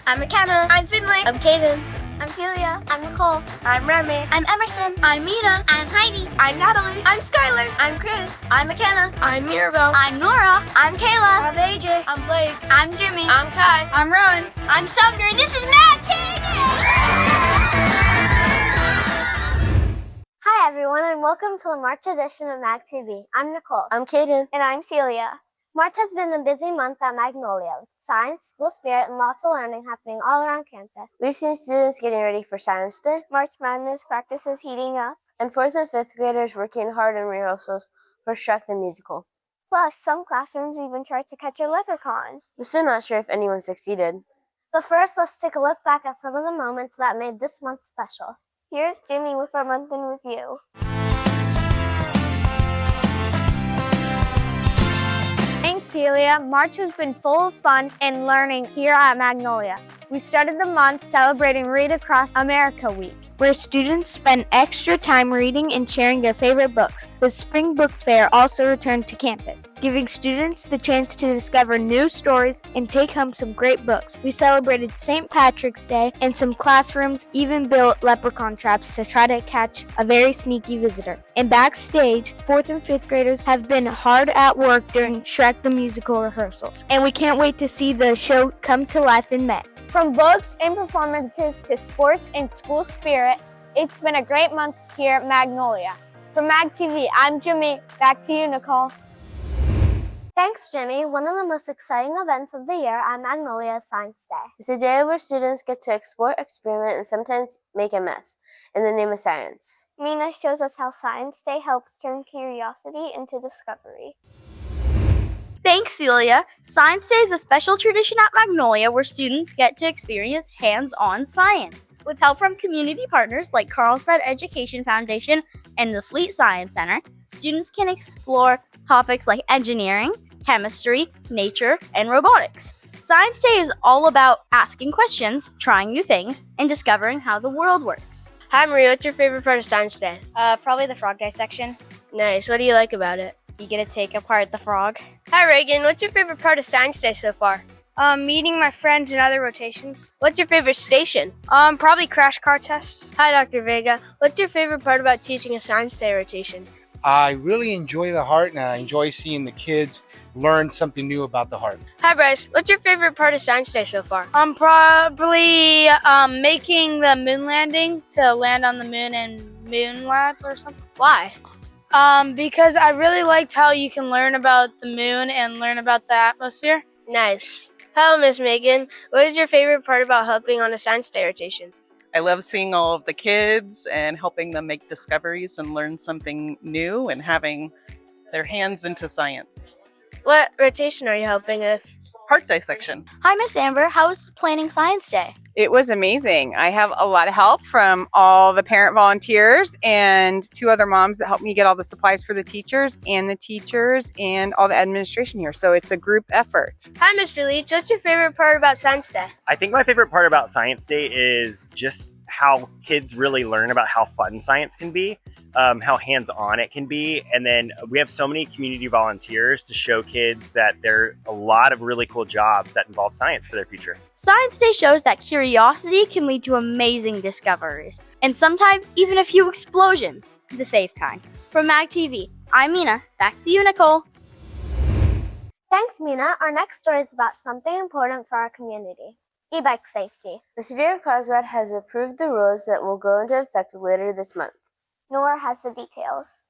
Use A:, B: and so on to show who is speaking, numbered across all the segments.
A: I'm McKenna.
B: I'm Finley.
A: I'm Kaden.
C: I'm Celia. I'm Nicole.
A: I'm Remy.
C: I'm Emerson.
B: I'm Mina.
C: I'm Heidi.
A: I'm Natalie.
B: I'm Skylar.
A: I'm Chris.
B: I'm McKenna.
A: I'm Mirabel.
C: I'm Nora.
A: I'm Kayla.
B: I'm AJ.
A: I'm Blake.
C: I'm Jimmy.
A: I'm Kai.
B: I'm Rowan.
C: I'm Sumner. This is MagTV. Hi everyone and welcome to the March edition of MagTV. I'm Nicole.
A: I'm Kaden.
C: And I'm Celia. March has been a busy month at Magnolia with science, school spirit, and lots of learning happening all around campus.
A: We've seen students getting ready for Science Day,
C: March Madness practices heating up.
A: and 4th and 5th graders working hard in rehearsals for Shrek the Musical.
C: Plus, some classrooms even tried to catch a leprechaun.
A: I'm still not sure if anyone succeeded.
C: But first, let's take a look back at some of the moments that made this month special. Here's Jimmy with our month in review. Thanks, Celia. March has been full of fun and learning here at Magnolia. We started the month celebrating Read Across America Week, where students spent extra time reading and sharing their favorite books. The Spring Book Fair also returned to campus, giving students the chance to discover new stories and take home some great books. We celebrated St. Patrick's Day, and some classrooms even built leprechaun traps to try to catch a very sneaky visitor. And backstage, 4th and 5th graders have been hard at work during Shrek the Musical rehearsals, and we can't wait to see the show come to life in May. From books and performances to sports and school spirit, it's been a great month here at Magnolia. For MagTV, I'm Jimmy. Back to you, Nicole. Thanks, Jimmy. One of the most exciting events of the year at Magnolia is Science Day.
A: It's a day where students get to explore, experiment, and sometimes make a mess in the name of science.
C: Mina shows us how Science Day helps turn curiosity into discovery.
D: Thanks, Celia. Science Day is a special tradition at Magnolia where students get to experience hands-on science. With help from community partners like Carlsbad Education Foundation and the Fleet Science Center, students can explore topics like engineering, chemistry, nature, and robotics. Science Day is all about asking questions, trying new things, and discovering how the world works.
A: Hi, Maria. What's your favorite part of Science Day?
D: Probably the frog dissection.
A: Nice. What do you like about it?
D: You get to take apart the frog.
A: Hi, Reagan. What's your favorite part of Science Day so far?
B: Meeting my friends in other rotations.
A: What's your favorite station?
B: Probably crash car tests.
A: Hi, Dr. Vega. What's your favorite part about teaching a Science Day rotation?
E: I really enjoy the heart, and I enjoy seeing the kids learn something new about the heart.
A: Hi, Bryce. What's your favorite part of Science Day so far?
B: Probably making the moon landing to land on the moon and moon lab or something.
A: Why?
B: Because I really liked how you can learn about the moon and learn about the atmosphere.
A: Nice. Hello, Miss Megan. What is your favorite part about helping on a Science Day rotation?
F: I love seeing all of the kids and helping them make discoveries and learn something new and having their hands into science.
A: What rotation are you helping with?
F: Heart dissection.
D: Hi, Miss Amber. How was planning Science Day?
G: It was amazing. I have a lot of help from all the parent volunteers and 2 other moms that helped me get all the supplies for the teachers and all the administration here. So it's a group effort.
A: Hi, Mr. Leach. What's your favorite part about Science Day?
H: I think my favorite part about Science Day is just how kids really learn about how fun science can be, how hands-on it can be. And then we have so many community volunteers to show kids that there are a lot of really cool jobs that involve science for their future.
D: Science Day shows that curiosity can lead to amazing discoveries, and sometimes even a few explosions, the safe kind. From MagTV, I'm Mina. Back to you, Nicole.
C: Thanks, Mina. Our next story is about something important for our community. E-bike safety.
A: The city of Carlsbad has approved the rules that will go into effect later this month.
C: Nora has the details.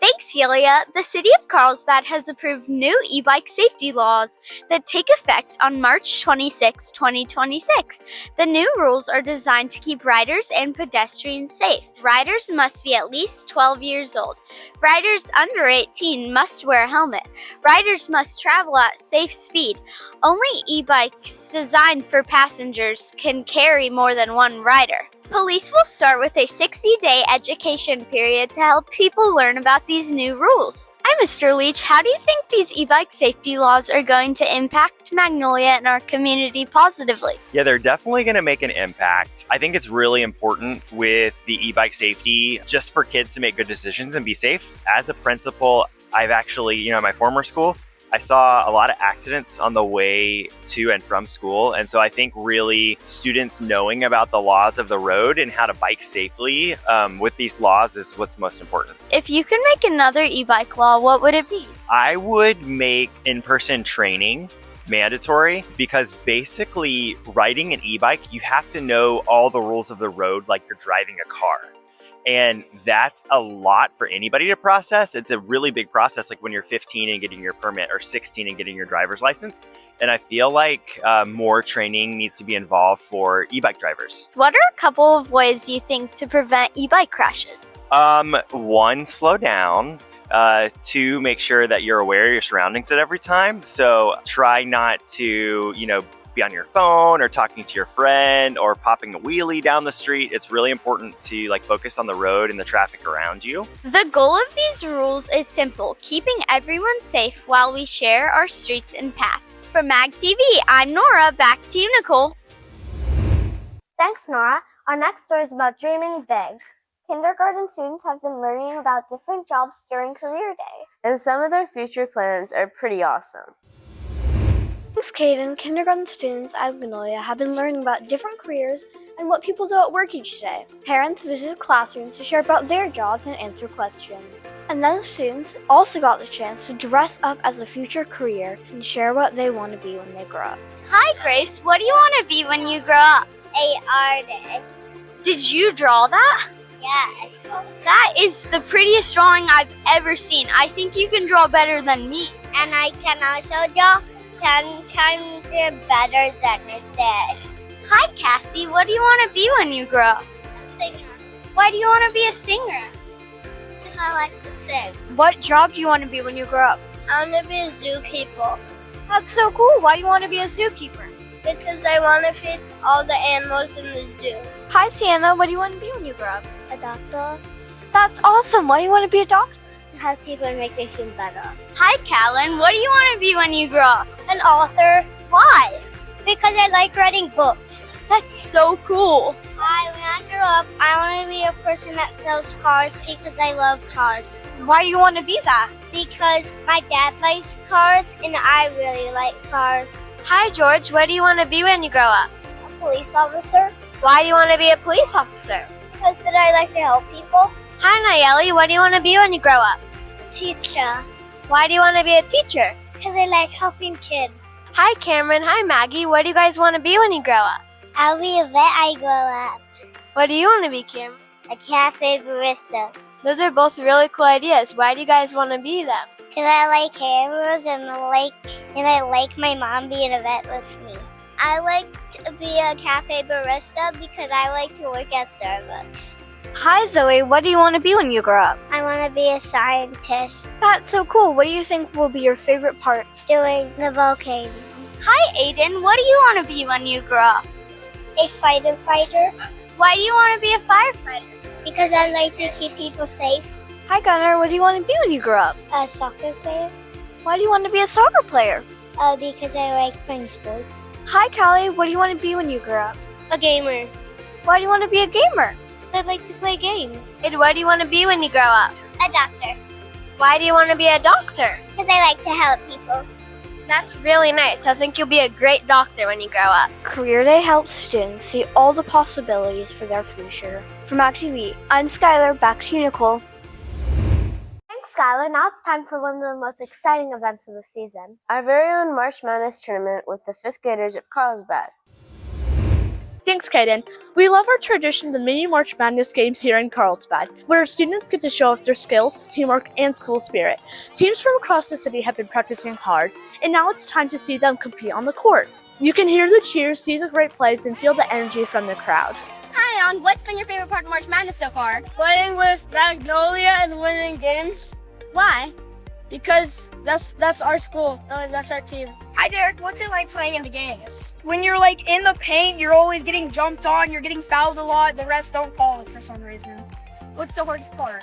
D: Thanks, Celia. The city of Carlsbad has approved new e-bike safety laws that take effect on March 26, 2026. The new rules are designed to keep riders and pedestrians safe. Riders must be at least 12 years old. Riders under 18 must wear a helmet. Riders must travel at safe speed. Only e-bikes designed for passengers can carry more than one rider. Police will start with a 60-day education period to help people learn about these new rules. Hi, Mr. Leach. How do you think these e-bike safety laws are going to impact Magnolia and our community positively?
H: Yeah, they're definitely going to make an impact. I think it's really important with the e-bike safety just for kids to make good decisions and be safe. As a principal, I've actually, at my former school, I saw a lot of accidents on the way to and from school. And so I think really students knowing about the laws of the road and how to bike safely with these laws is what's most important.
D: If you could make another e-bike law, what would it be?
H: I would make in-person training mandatory, because basically riding an e-bike, you have to know all the rules of the road like you're driving a car. And that's a lot for anybody to process. It's a really big process, like when you're 15 and getting your permit, or 16 and getting your driver's license. And I feel like more training needs to be involved for e-bike drivers.
D: What are a couple of ways you think to prevent e-bike crashes?
H: 1, slow down. 2, make sure that you're aware of your surroundings at every time. So try not to, be on your phone or talking to your friend or popping a wheelie down the street. It's really important to focus on the road and the traffic around you.
D: The goal of these rules is simple: keeping everyone safe while we share our streets and paths. For MagTV, I'm Nora. Back to you, Nicole.
C: Thanks, Nora. Our next story is about dreaming big. Kindergarten students have been learning about different jobs during Career Day.
A: And some of their future plans are pretty awesome.
C: Thanks, Caden. Kindergarten students at Magnolia have been learning about different careers and what people do at work each day. Parents visited classrooms to share about their jobs and answer questions. And then students also got the chance to dress up as a future career and share what they want to be when they grow up.
D: Hi, Grace. What do you want to be when you grow up?
I: An artist.
D: Did you draw that?
I: Yes.
D: That is the prettiest drawing I've ever seen. I think you can draw better than me.
I: And I can also draw sometimes better than this.
D: Hi, Cassie. What do you want to be when you grow up?
I: A singer.
D: Why do you want to be a singer?
I: Because I like to sing.
C: What job do you want to be when you grow up?
I: I want to be a zookeeper.
C: That's so cool. Why do you want to be a zookeeper?
I: Because I want to feed all the animals in the zoo.
C: Hi, Sienna. What do you want to be when you grow up? A doctor. That's awesome. Why do you want to be a doctor?
I: To help people and make them feel better.
D: Hi, Callan. What do you want to be when you grow up?
I: An author.
D: Why?
I: Because I like writing books.
D: That's so cool.
I: When I grow up, I want to be a person that sells cars because I love cars.
C: Why do you want to be that?
I: Because my dad likes cars and I really like cars.
C: Hi, George. What do you want to be when you grow up?
I: A police officer.
C: Why do you want to be a police officer?
I: Because I like to help people.
C: Hi, Nayeli. What do you want to be when you grow up?
I: A teacher.
C: Why do you want to be a teacher?
I: Because I like helping kids.
C: Hi, Cameron. Hi, Maggie. What do you guys want to be when you grow up?
I: I'll be a vet when I grow up.
C: What do you want to be, Cameron?
I: A cafe barista.
C: Those are both really cool ideas. Why do you guys want to be them?
I: Because I like animals and I like my mom being a vet with me. I like to be a cafe barista because I like to work at Starbucks.
C: Hi, Zoe. What do you want to be when you grow up?
I: I want to be a scientist.
C: That's so cool. What do you think will be your favorite part?
I: Doing the volcano.
D: Hi, Aiden. What do you want to be when you grow up?
I: A fighter.
D: Why do you want to be a firefighter?
I: Because I like to keep people safe.
C: Hi, Gunnar. What do you want to be when you grow up?
I: A soccer player.
C: Why do you want to be a soccer player?
I: Because I like playing sports.
C: Hi, Callie. What do you want to be when you grow up?
I: A gamer.
C: Why do you want to be a gamer?
I: I like to play games.
C: And what do you want to be when you grow up?
I: A doctor.
C: Why do you want to be a doctor?
I: Because I like to help people.
C: That's really nice. I think you'll be a great doctor when you grow up. Career Day helps students see all the possibilities for their future. From MagTV, I'm Skylar. Back to you, Nicole. Thanks, Skylar. Now it's time for one of the most exciting events of the season.
A: Our very own March Madness tournament with the 5th graders of Carlsbad.
B: Thanks, Kaden. We love our tradition, the mini March Madness games here in Carlsbad, where our students get to show off their skills, teamwork, and school spirit. Teams from across the city have been practicing hard, and now it's time to see them compete on the court. You can hear the cheers, see the great plays, and feel the energy from the crowd.
J: Hi, On. What's been your favorite part of March Madness so far?
K: Playing with Magnolia and winning games.
J: Why?
K: Because that's our school. That's our team.
J: Hi, Derek. What's it like playing in the games?
K: When you're in the paint, you're always getting jumped on. You're getting fouled a lot. The refs don't call it for some reason.
J: What's the hardest part?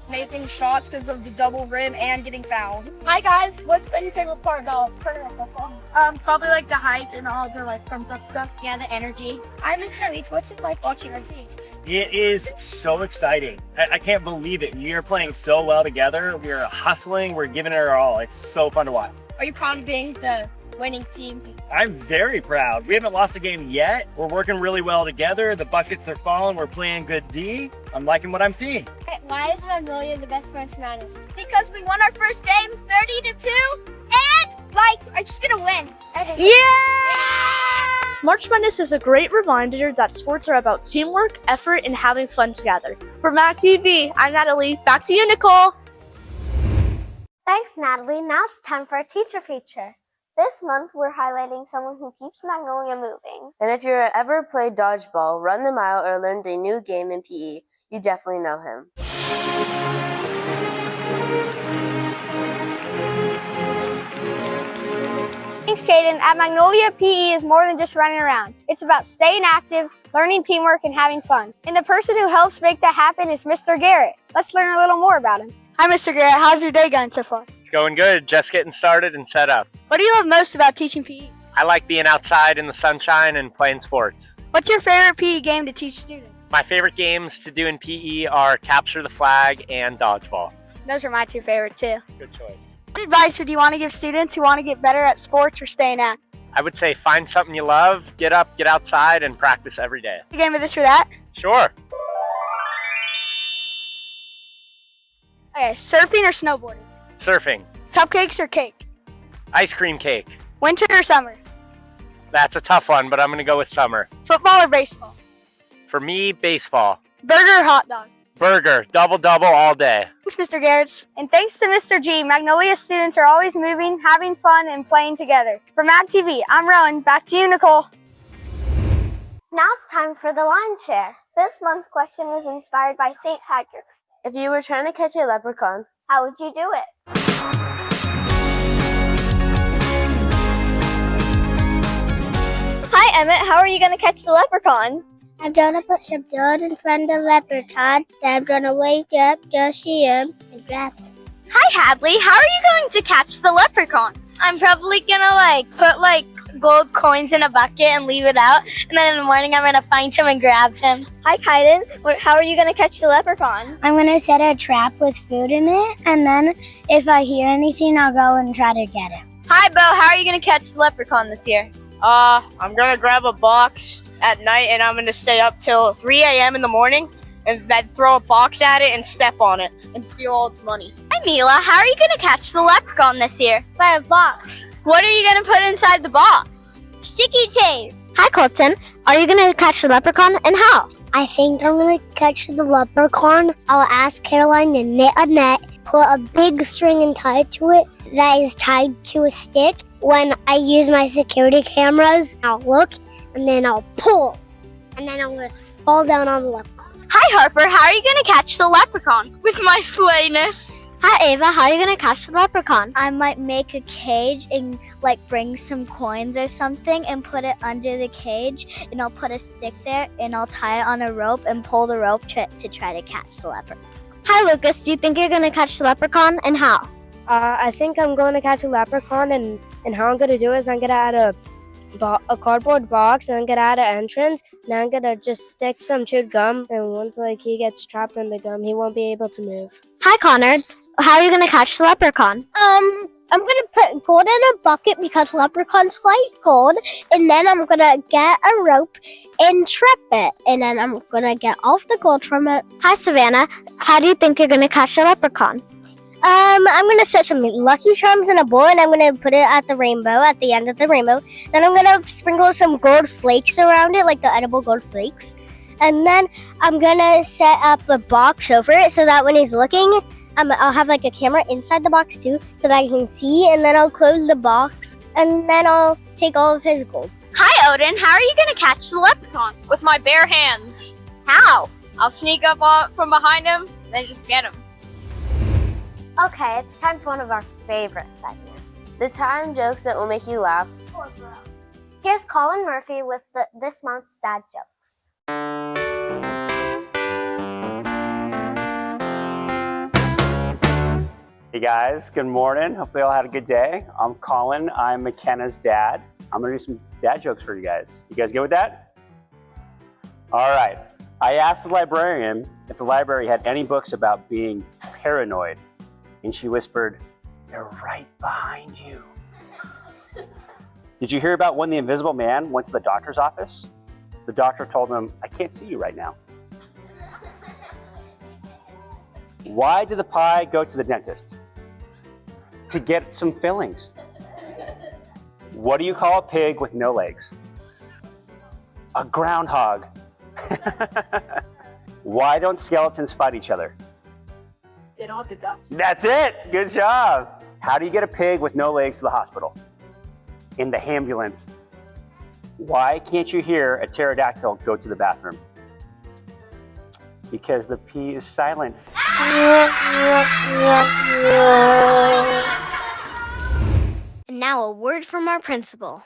K: Making shots because of the double rim and getting fouled.
J: Hi, guys. What's been your favorite part about so far?
K: Probably the hype and all the thumbs up stuff.
J: Yeah, the energy. I'm Mr. Leach. What's it like watching our teams?
H: It is so exciting. I can't believe it. We are playing so well together. We are hustling. We're giving it our all. It's so fun to watch.
J: Are you proud of being the winning team?
H: I'm very proud. We haven't lost a game yet. We're working really well together. The buckets are falling. We're playing good D. I'm liking what I'm seeing.
J: Why is Magnolia the best March Madness?
I: Because we won our first game 30-2, and I'm just gonna win.
B: March Madness is a great reminder that sports are about teamwork, effort, and having fun together. For MagTV, I'm Natalie. Back to you, Nicole.
C: Thanks, Natalie. Now it's time for a teacher feature. This month, we're highlighting someone who keeps Magnolia moving.
A: And if you ever played dodgeball, run the mile, or learned a new game in PE, you definitely know him.
C: Thanks, Caden. At Magnolia, PE is more than just running around. It's about staying active, learning teamwork, and having fun. And the person who helps make that happen is Mr. Garrett. Let's learn a little more about him. Hi, Mr. Garrett. How's your day going so far?
L: It's going good. Just getting started and set up.
C: What do you love most about teaching PE?
L: I like being outside in the sunshine and playing sports.
C: What's your favorite PE game to teach students?
L: My favorite games to do in PE are capture the flag and dodgeball.
C: Those are my two favorite, too.
L: Good choice.
C: What advice would you want to give students who want to get better at sports or staying active?
L: I would say find something you love, get up, get outside, and practice every day.
C: A game of this or that?
L: Sure.
C: Okay, surfing or snowboarding?
L: Surfing.
C: Cupcakes or cake?
L: Ice cream cake.
C: Winter or summer?
L: That's a tough one, but I'm going to go with summer.
C: Football or baseball?
L: For me, baseball.
C: Burger or hot dog?
L: Burger. Double all day.
C: Thanks, Mr. Garrett. And thanks to Mr. G, Magnolia students are always moving, having fun, and playing together. For MagTV, I'm Rowan. Back to you, Nicole. Now it's time for the line share. This month's question is inspired by St. Patrick's.
A: If you were trying to catch a leprechaun,
C: how would you do it? Hi, Emmett. How are you going to catch the leprechaun?
I: I'm gonna put some dirt in front of the leprechaun, then I'm gonna wake up, go see him, and grab him.
D: Hi, Hadley. How are you going to catch the leprechaun?
I: I'm probably gonna put gold coins in a bucket and leave it out, and then in the morning I'm gonna find him and grab him.
C: Hi, Kaiden. How are you gonna catch the leprechaun?
I: I'm gonna set a trap with food in it, and then if I hear anything, I'll go and try to get him.
D: Hi, Bo. How are you going to catch the leprechaun this year?
K: I'm gonna grab a box at night and I'm gonna stay up till 3 a.m. in the morning and then throw a box at it and step on it and steal all its money.
D: Hi, Mila. How are you going to catch the leprechaun this year?
I: By a box.
D: What are you going to put inside the box?
I: Sticky tape.
C: Hi, Colton. Are you gonna catch the leprechaun, and how?
I: I think I'm gonna catch the leprechaun. I'll ask Caroline to knit a net, put a big string and tie it to it that is tied to a stick. When I use my security cameras, I'll look and then I'll pull, and then I'm gonna fall down on the leprechaun.
D: Hi, Harper. How are you gonna catch the leprechaun? With my slayness.
C: Hi, Ava. How are you gonna catch the leprechaun?
M: I might make a cage and bring some coins or something and put it under the cage, and I'll put a stick there and I'll tie it on a rope and pull the rope to try to catch the leprechaun.
C: Hi, Lucas. Do you think you're gonna catch the leprechaun, and how?
N: I think I'm going to catch a leprechaun, and how I'm gonna do is I'm gonna add a cardboard box, and I'm gonna add an entrance, and I'm gonna just stick some chewed gum, and once he gets trapped in the gum, he won't be able to move.
C: Hi, Connor. How are you gonna catch the leprechaun?
I: I'm gonna put gold in a bucket because leprechauns like gold, and then I'm gonna get a rope and trap it, and then I'm gonna get off the gold from it.
C: Hi, Savannah. How do you think you're gonna catch the leprechaun?
I: I'm gonna set some Lucky Charms in a bowl, and I'm gonna put it at the end of the rainbow. Then I'm gonna sprinkle some gold flakes around it, like the edible gold flakes. And then I'm gonna set up the box over it so that when he's looking, I'll have a camera inside the box too, so that I can see. And then I'll close the box, and then I'll take all of his gold.
D: Hi, Odin. How are you gonna catch the leprechaun?
K: With my bare hands.
D: How?
K: I'll sneak up from behind him, then just get him.
C: Okay, it's time for one of our favorite segments.
A: the time jokes that will make you laugh.
C: Here's Colin Murphy with this month's dad jokes.
O: Hey guys, good morning. Hopefully you all had a good day. I'm Colin. I'm McKenna's dad. I'm gonna do some dad jokes for you guys. You guys good with that? All right. I asked the librarian if the library had any books about being paranoid, and she whispered, "They're right behind you." Did you hear about when the Invisible Man went to the doctor's office? The doctor told him, I can't see you right now. Why did the pie go to the dentist? To get some fillings. What do you call a pig with no legs? A groundhog. Why don't skeletons fight each other?
K: It all did that.
O: That's it. Good job. How do you get a pig with no legs to the hospital? In the ambulance. Why can't you hear a pterodactyl go to the bathroom? Because the P is silent.
C: And now a word from our principal.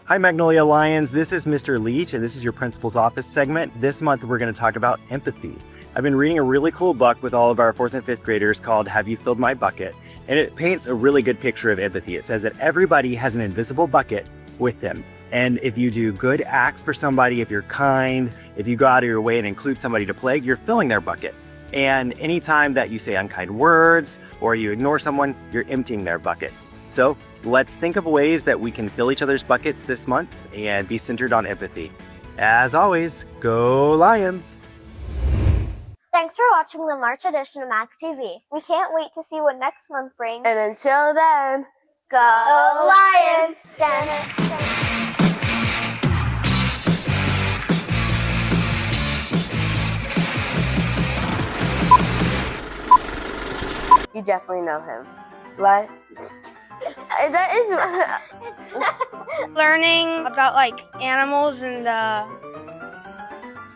H: Hi, Magnolia Lions. This is Mr. Leach, and this is your principal's office segment. This month, we're going to talk about empathy. I've been reading a really cool book with all of our 4th and 5th graders called Have You Filled My Bucket? And it paints a really good picture of empathy. It says that everybody has an invisible bucket with them. And if you do good acts for somebody, if you're kind, if you go out of your way and include somebody to play, you're filling their bucket. And anytime that you say unkind words or you ignore someone, you're emptying their bucket. So let's think of ways that we can fill each other's buckets this month and be centered on empathy. As always, go Lions!
I: Thanks for watching the March edition of MagTV. We can't wait to see what next month brings.
A: And until then,
I: Go Lions!
A: you definitely know him. Like, that is
J: Learning about like animals and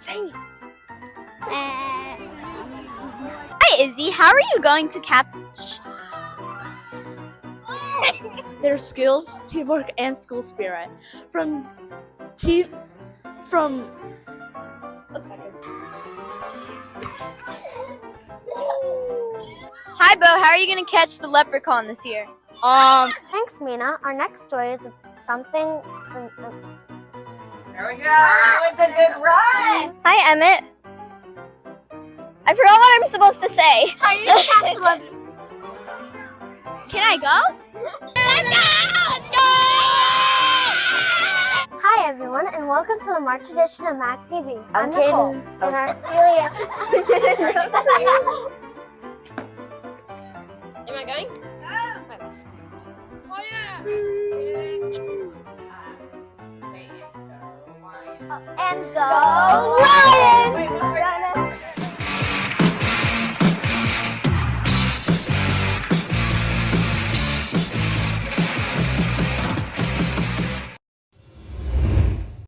J: singing.
D: Hi, Izzy. How are you going to catch?
B: Their skills, teamwork, and school spirit. One second.
D: Hi, Bo. How are you going to catch the leprechaun this year?
I: Thanks, Mina. Our next story is something.
D: There we go. It's a good run. Hi, Emmett. I forgot what I'm supposed to say. Can I go? Let's go!
I: Hi, everyone, and welcome to the March edition of MagTV.
A: I'm
I: Nicole.
A: Kaden.
I: And our Celia.
D: Am I going?
I: And go.